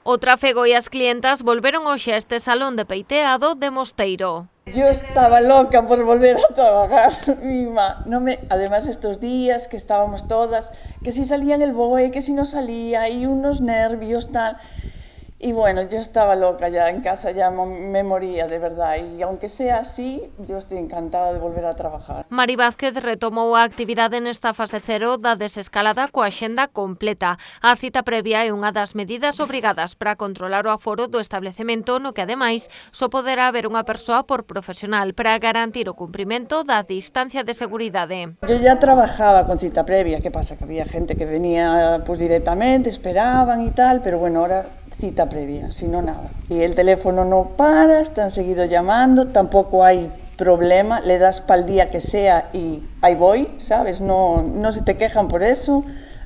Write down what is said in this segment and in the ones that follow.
O tráfego e as clientas volveron hoxe a este salón de peiteado de Mosteiro. Yo estaba loca por volver a trabajar, Mima. Además estos días que estábamos todas, que si salía en el BOE, que si no salía, y unos nervios, tal. Y bueno, yo estaba loca ya en casa, ya me moría de verdad. Y aunque sea así, yo estoy encantada de volver a trabajar. Mari Vázquez retomou a actividade nesta fase cero da desescalada coa xenda completa. A cita previa é unha das medidas obrigadas para controlar o aforo do establecemento, no que ademais só poderá haber unha persoa por profesional para garantir o cumprimento da distancia de seguridade. Yo ya trabajaba con cita previa, ¿qué pasa? Que había gente que venía pues directamente, esperaban y tal, pero bueno, ahora cita previa, si no nada. Y el teléfono no para, están seguido llamando, tampoco hay problema, le das para el día que sea y ahí voy, ¿sabes? No se te quejan por eso.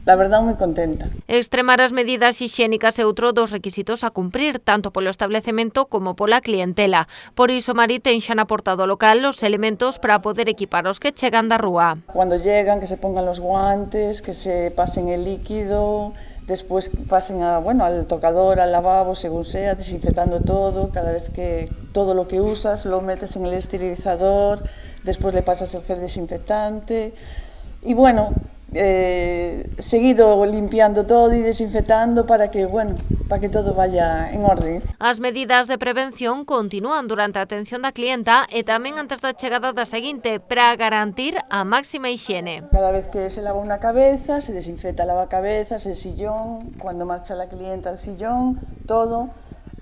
La verdad, moi contenta. Extremar as medidas hixiénicas é outro dos requisitos a cumprir, tanto polo establecemento como pola clientela. Por iso, Mari ten xa na porta do local os elementos para poder equipar os que chegan da rúa. Cuando llegan, que se pongan los guantes, que se pasen el líquido, después pasen al tocador, al lavabo, según sea, desinfectando todo. Cada vez que todo lo que usas lo metes en el esterilizador, después le pasas el gel desinfectante. Y bueno, seguido limpiando todo y desinfectando para que todo vaya en orden. As medidas de prevención continúan durante a atención da clienta e tamén antes da chegada da seguinte para garantir a máxima hixiene. Cada vez que se lava una cabeza, se desinfecta el lavacabezas, el sillón, cuando marcha la clienta al sillón, todo.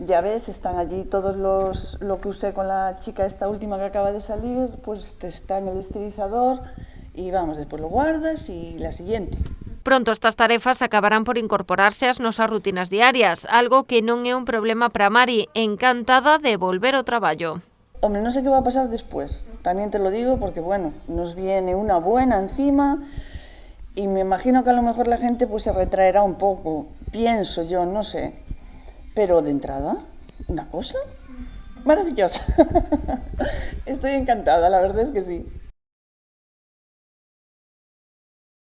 Ya ves, están allí todos lo que usé con la chica esta última que acaba de salir, pues está en el esterilizador. Y vamos, despois lo guardas e la siguiente. Pronto estas tarefas acabarán por incorporarse ás nosas rutinas diarias, algo que non é un problema para Mari, encantada de volver ao traballo. Hombre, no sé qué va a pasar después, también te lo digo porque bueno, nos viene una buena encima y me imagino que a lo mejor la gente pues se retraerá un poco, pienso yo, no sé, pero de entrada, una cosa maravillosa. Estoy encantada, la verdad es que sí.